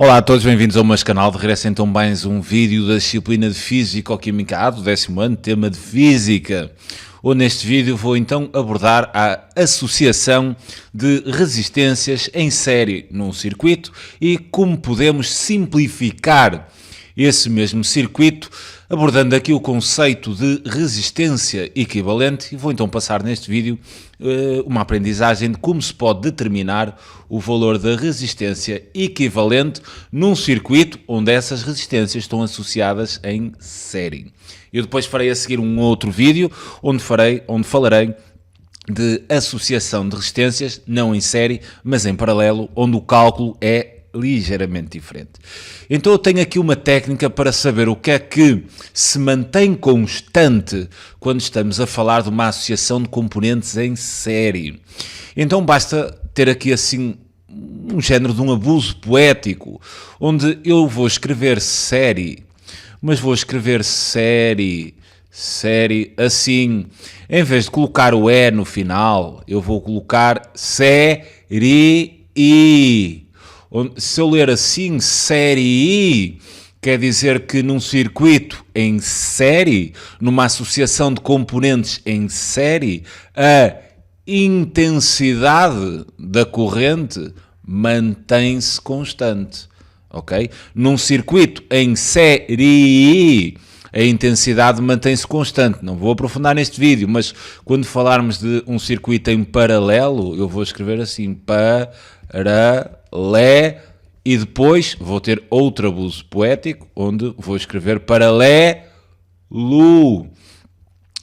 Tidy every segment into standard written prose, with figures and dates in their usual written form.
Olá a todos, bem-vindos ao meu canal. De regresso então mais um vídeo da disciplina de Físico-Química A do 10º ano, tema de Física. Onde neste vídeo vou então abordar a associação de resistências em série num circuito e como podemos simplificar esse mesmo circuito, abordando aqui o conceito de resistência equivalente, e vou então passar neste vídeo uma aprendizagem de como se pode determinar o valor da resistência equivalente num circuito onde essas resistências estão associadas em série. Eu depois farei a seguir um outro vídeo onde falarei de associação de resistências, não em série, mas em paralelo, onde o cálculo é ligeiramente diferente. Então eu tenho aqui uma técnica para saber o que é que se mantém constante quando estamos a falar de uma associação de componentes em série. Então basta ter aqui assim um género de um abuso poético, onde eu vou escrever série, mas vou escrever série assim, em vez de colocar o E no final, eu vou colocar série I. Se eu ler assim, série I, quer dizer que num circuito em série, numa associação de componentes em série, a intensidade da corrente mantém-se constante, ok? Num circuito em série I, a intensidade mantém-se constante. Não vou aprofundar neste vídeo, mas quando falarmos de um circuito em paralelo, eu vou escrever assim, e depois vou ter outro abuso poético, onde vou escrever paralelo,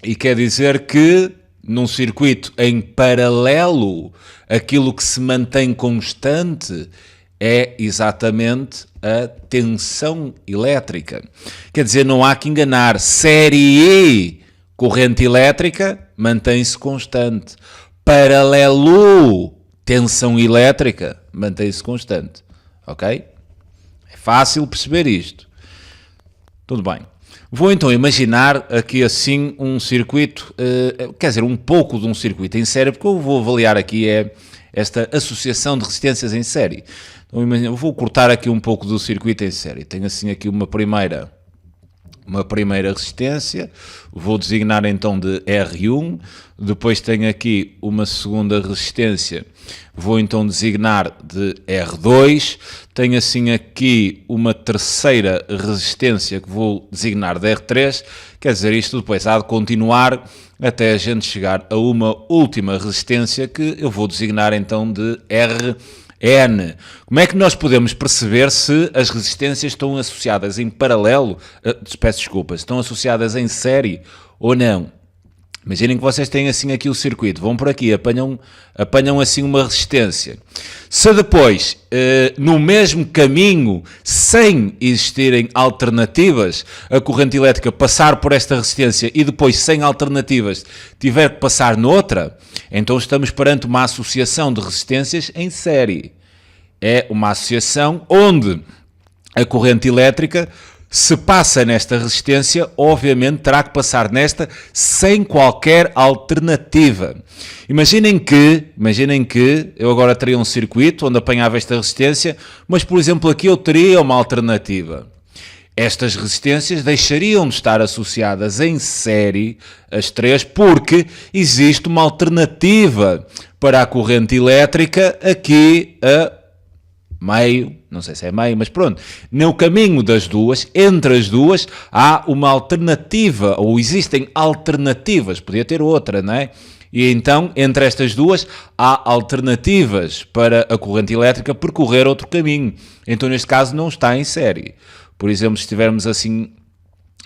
e quer dizer que num circuito em paralelo, aquilo que se mantém constante é exatamente a tensão elétrica. Quer dizer, não há que enganar, série I, corrente elétrica, mantém-se constante. Paralelo, tensão elétrica, mantém-se constante, ok? É fácil perceber isto. Tudo bem. Vou então imaginar aqui assim um circuito, quer dizer, um pouco de um circuito em série, porque eu vou avaliar aqui esta associação de resistências em série. Então eu vou cortar aqui um pouco do circuito em série. Tenho assim aqui uma primeira resistência, vou designar então de R1, depois tenho aqui uma segunda resistência, vou então designar de R2, tenho assim aqui uma terceira resistência que vou designar de R3, quer dizer, isto depois há de continuar até a gente chegar a uma última resistência que eu vou designar então de Rn. Como é que nós podemos perceber se as resistências estão associadas em paralelo, peço desculpa, estão associadas em série ou não? Imaginem que vocês têm assim aqui o circuito, vão por aqui, apanham assim uma resistência. Se depois, no mesmo caminho, sem existirem alternativas, a corrente elétrica passar por esta resistência e depois, sem alternativas, tiver que passar noutra, então estamos perante uma associação de resistências em série. É uma associação onde a corrente elétrica, se passa nesta resistência, obviamente terá que passar nesta sem qualquer alternativa. Imaginem que eu agora teria um circuito onde apanhava esta resistência, mas por exemplo aqui eu teria uma alternativa. Estas resistências deixariam de estar associadas em série, as três, porque existe uma alternativa para a corrente elétrica aqui a meio, não sei se é meio, mas pronto, no caminho das duas, entre as duas, há uma alternativa, ou existem alternativas, podia ter outra, não é? E então, entre estas duas, há alternativas para a corrente elétrica percorrer outro caminho. Então, neste caso, não está em série. Por exemplo, se tivermos assim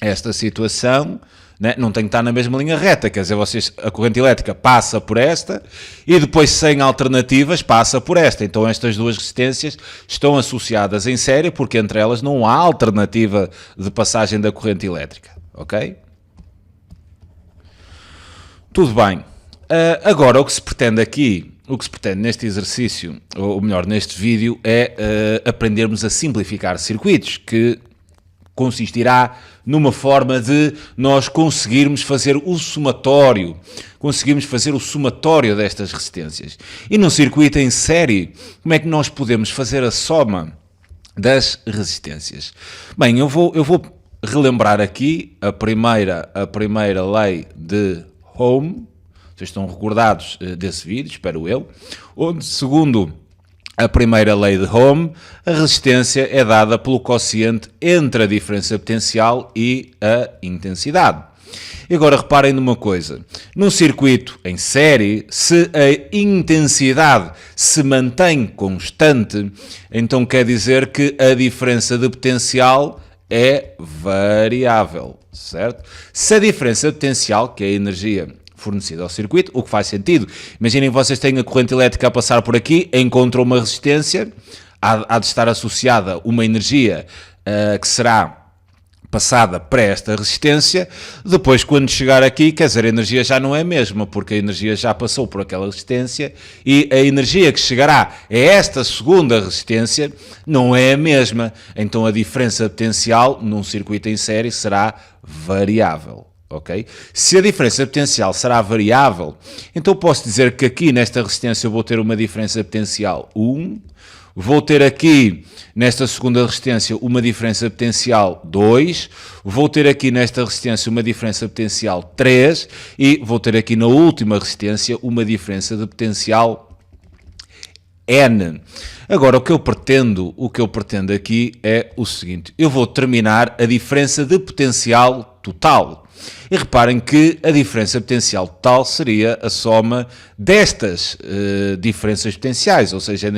esta situação, né, não tem que estar na mesma linha reta, quer dizer, a corrente elétrica passa por esta e depois, sem alternativas, passa por esta. Então, estas duas resistências estão associadas em série porque entre elas não há alternativa de passagem da corrente elétrica, ok? Tudo bem. Agora, o que se pretende aqui, neste exercício, ou melhor, neste vídeo, é aprendermos a simplificar circuitos, que consistirá numa forma de nós conseguirmos fazer o somatório destas resistências. E num circuito em série, como é que nós podemos fazer a soma das resistências. Bem, eu vou relembrar aqui a primeira lei de Ohm. Vocês estão recordados desse vídeo, espero eu, onde, segundo a primeira lei de Ohm, a resistência é dada pelo quociente entre a diferença potencial e a intensidade. E agora reparem numa coisa, num circuito em série, se a intensidade se mantém constante, então quer dizer que a diferença de potencial é variável, certo? Se a diferença de potencial, que é a energia fornecida ao circuito, o que faz sentido. Imaginem que vocês têm a corrente elétrica a passar por aqui, encontram uma resistência, há de estar associada uma energia que será passada para esta resistência, depois quando chegar aqui, quer dizer, a energia já não é a mesma, porque a energia já passou por aquela resistência e a energia que chegará a esta segunda resistência não é a mesma, então a diferença potencial num circuito em série será variável. Okay? Se a diferença potencial será variável, então posso dizer que aqui nesta resistência eu vou ter uma diferença potencial 1, vou ter aqui nesta segunda resistência uma diferença potencial 2, vou ter aqui nesta resistência uma diferença potencial 3 e vou ter aqui na última resistência uma diferença de potencial N. Agora, o que eu pretendo aqui é o seguinte, eu vou determinar a diferença de potencial total. E reparem que a diferença potencial total seria a soma destas diferenças potenciais, ou seja,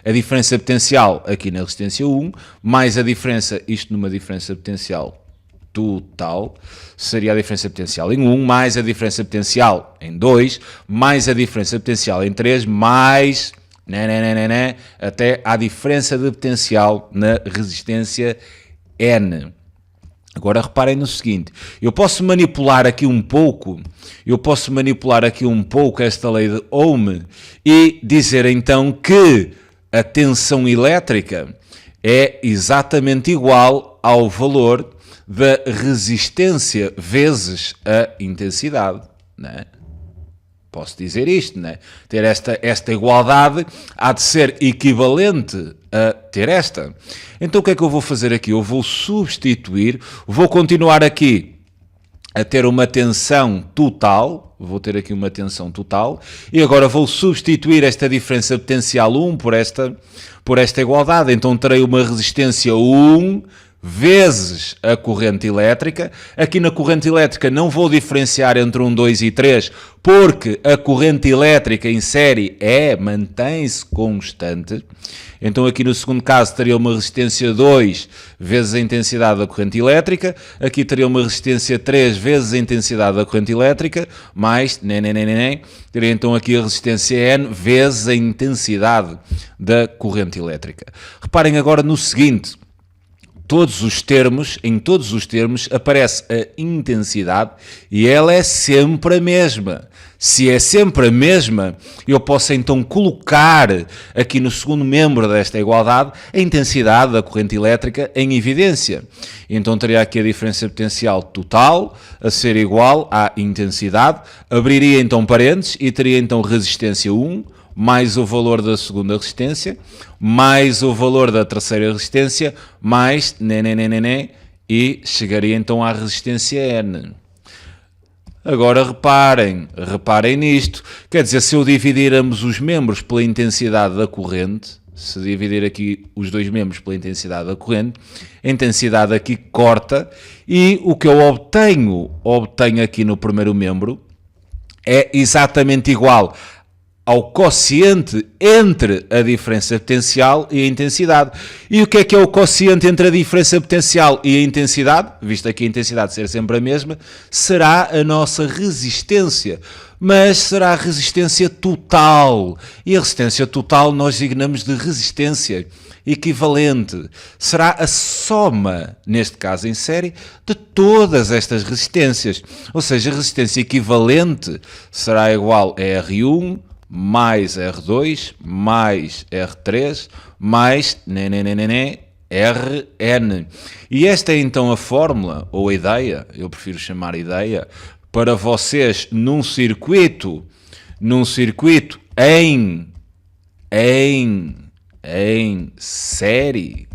a diferença potencial aqui na resistência 1, mais a diferença, isto numa diferença potencial total, seria a diferença potencial em 1, mais a diferença potencial em 2, mais a diferença potencial em 3, mais até à diferença de potencial na resistência N. Agora reparem no seguinte, eu posso manipular aqui um pouco esta lei de Ohm e dizer então que a tensão elétrica é exatamente igual ao valor da resistência vezes a intensidade, não é? Posso dizer isto, não é? Ter esta igualdade há de ser equivalente a ter esta. Então o que é que eu vou fazer aqui? Eu vou substituir, vou continuar aqui a ter uma tensão total, vou ter aqui uma tensão total, e agora vou substituir esta diferença potencial 1 por esta igualdade. Então terei uma resistência 1 vezes a corrente elétrica. Aqui na corrente elétrica não vou diferenciar entre 1, 2 e 3, porque a corrente elétrica em série mantém-se constante. Então aqui no segundo caso teria uma resistência 2 vezes a intensidade da corrente elétrica, aqui teria uma resistência 3 vezes a intensidade da corrente elétrica, mais, teria então aqui a resistência N vezes a intensidade da corrente elétrica. Reparem agora no seguinte, em todos os termos aparece a intensidade e ela é sempre a mesma. Se é sempre a mesma, eu posso então colocar aqui no segundo membro desta igualdade a intensidade da corrente elétrica em evidência. Então teria aqui a diferença potencial total a ser igual à intensidade, abriria então parênteses e teria então resistência 1, mais o valor da segunda resistência, mais o valor da terceira resistência, mais e chegaria então à resistência N. Agora reparem nisto, quer dizer, se eu dividir ambos os membros pela intensidade da corrente, se dividir aqui os dois membros pela intensidade da corrente, a intensidade aqui corta e o que eu obtenho aqui no primeiro membro é exatamente igual ao quociente entre a diferença potencial e a intensidade. E o que é o quociente entre a diferença potencial e a intensidade? Visto aqui a intensidade ser sempre a mesma, será a nossa resistência. Mas será a resistência total. E a resistência total nós designamos de resistência equivalente. Será a soma, neste caso em série, de todas estas resistências. Ou seja, a resistência equivalente será igual a R1 mais R2 mais R3 mais Rn. E esta é então a fórmula, ou a ideia, eu prefiro chamar ideia, para vocês num circuito em em série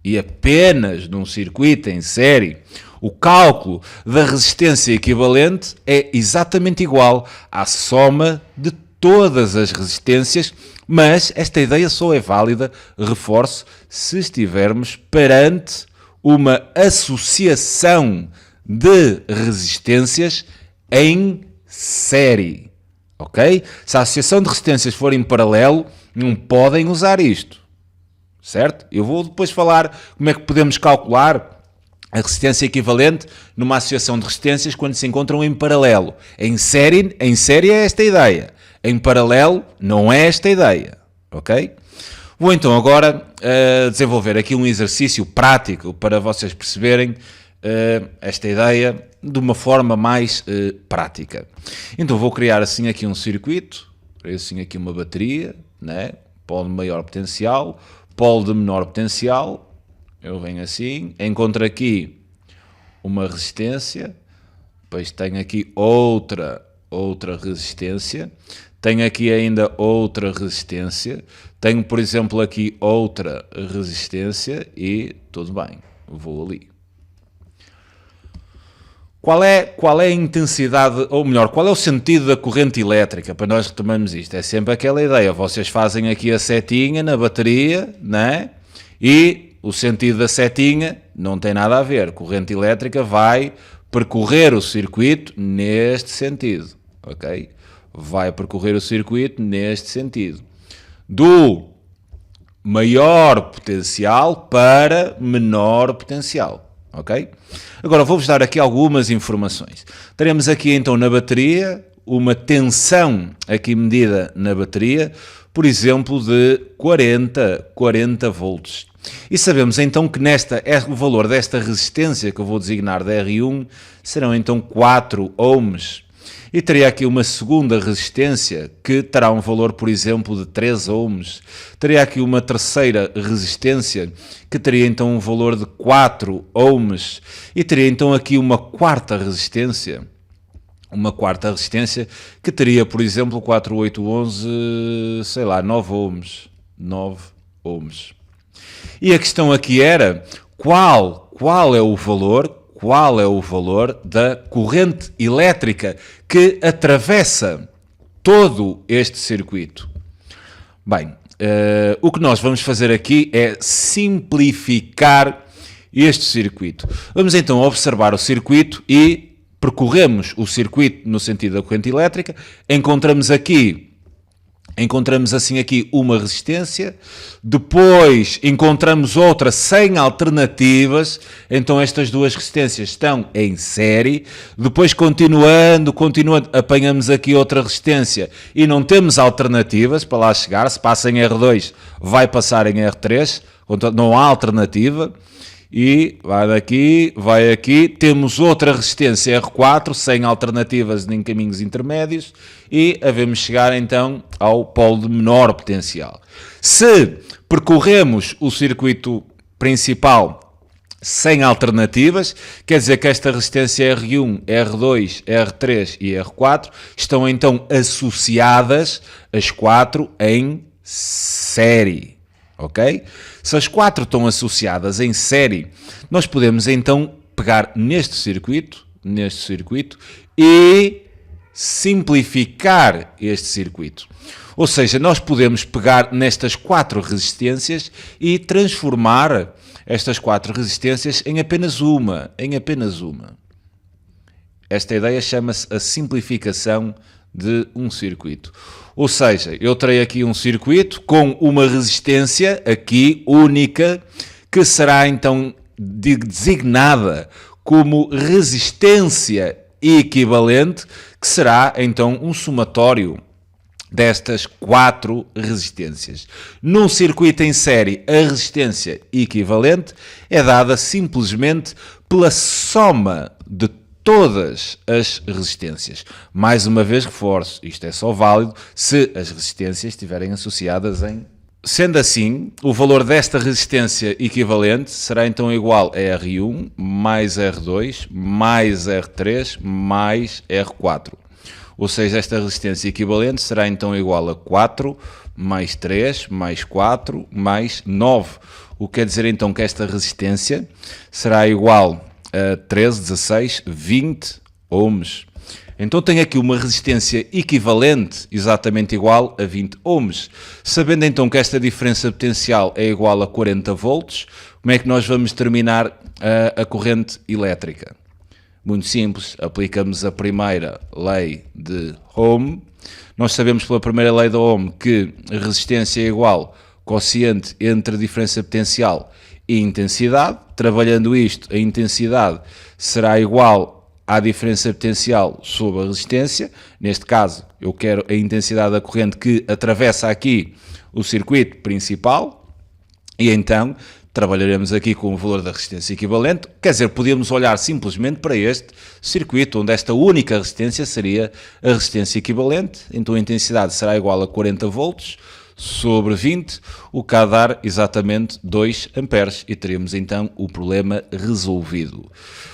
e apenas num circuito em série, o cálculo da resistência equivalente é exatamente igual à soma de todas as resistências, mas esta ideia só é válida, reforço, se estivermos perante uma associação de resistências em série, ok? Se a associação de resistências for em paralelo, não podem usar isto, certo? Eu vou depois falar como é que podemos calcular a resistência equivalente numa associação de resistências quando se encontram em paralelo. Em série é esta ideia. Em paralelo não é esta ideia, ok? Vou então agora desenvolver aqui um exercício prático para vocês perceberem esta ideia de uma forma mais prática. Então vou criar assim aqui um circuito, assim aqui uma bateria, né? Polo de maior potencial, polo de menor potencial. Eu venho assim, encontro aqui uma resistência, depois tenho aqui outra resistência, tenho aqui ainda outra resistência, tenho, por exemplo, aqui outra resistência e tudo bem, vou ali. Qual é a intensidade, ou melhor, qual é o sentido da corrente elétrica? Para nós retomarmos isto, é sempre aquela ideia, vocês fazem aqui a setinha na bateria, né? E o sentido da setinha não tem nada a ver. Corrente elétrica vai percorrer o circuito neste sentido, ok? Vai percorrer o circuito neste sentido. Do maior potencial para menor potencial, ok? Agora vou-vos dar aqui algumas informações. Teremos aqui então na bateria uma tensão aqui medida na bateria, por exemplo, de 40 volts. E sabemos então que o valor desta resistência que eu vou designar de R1 serão então 4 ohms. E teria aqui uma segunda resistência que terá um valor, por exemplo, de 3 ohms. Teria aqui uma terceira resistência que teria então um valor de 4 ohms. E teria então aqui uma quarta resistência. Uma quarta resistência que teria, por exemplo, 4, 8, 11, sei lá, 9 ohms. 9 ohms. E a questão aqui era qual é o valor da corrente elétrica que atravessa todo este circuito. Bem, o que nós vamos fazer aqui é simplificar este circuito. Vamos então observar o circuito e percorremos o circuito no sentido da corrente elétrica, encontramos assim aqui uma resistência, depois encontramos outra sem alternativas, então estas duas resistências estão em série, depois continuando, apanhamos aqui outra resistência e não temos alternativas para lá chegar, se passa em R2 vai passar em R3, não há alternativa. E vai aqui, temos outra resistência R4, sem alternativas nem caminhos intermédios, e havemos chegar então ao polo de menor potencial. Se percorremos o circuito principal sem alternativas, quer dizer que esta resistência R1, R2, R3 e R4 estão então associadas as 4 em série. Ok? Se as 4 estão associadas em série, nós podemos então pegar neste circuito e simplificar este circuito. Ou seja, nós podemos pegar nestas 4 resistências e transformar estas 4 resistências em apenas uma. Esta ideia chama-se a simplificação de um circuito. Ou seja, eu terei aqui um circuito com uma resistência aqui única que será então designada como resistência equivalente, que será então um somatório destas 4 resistências. Num circuito em série, a resistência equivalente é dada simplesmente pela soma de todas as resistências. Mais uma vez reforço, isto é só válido se as resistências estiverem associadas em... Sendo assim, o valor desta resistência equivalente será então igual a R1 mais R2 mais R3 mais R4. Ou seja, esta resistência equivalente será então igual a 4 mais 3, mais 4, mais 9. O que quer dizer então que esta resistência será igual a 13, 16, 20 ohms. Então tenho aqui uma resistência equivalente, exatamente igual a 20 ohms. Sabendo então que esta diferença potencial é igual a 40 volts, como é que nós vamos determinar a corrente elétrica? Muito simples, aplicamos a primeira lei de Ohm. Nós sabemos pela primeira lei de Ohm que a resistência é igual ao quociente entre a diferença potencial e intensidade. Trabalhando isto, a intensidade será igual à diferença potencial sobre a resistência. Neste caso, eu quero a intensidade da corrente que atravessa aqui o circuito principal. E então trabalharemos aqui com o valor da resistência equivalente, quer dizer, podíamos olhar simplesmente para este circuito, onde esta única resistência seria a resistência equivalente, então a intensidade será igual a 40 volts sobre 20, o que há a dar exatamente 2 amperes, e teríamos então o problema resolvido.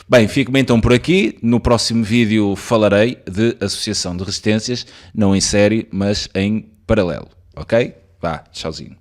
Bem, fico-me então por aqui, no próximo vídeo falarei de associação de resistências, não em série, mas em paralelo, ok? Vá, tchauzinho.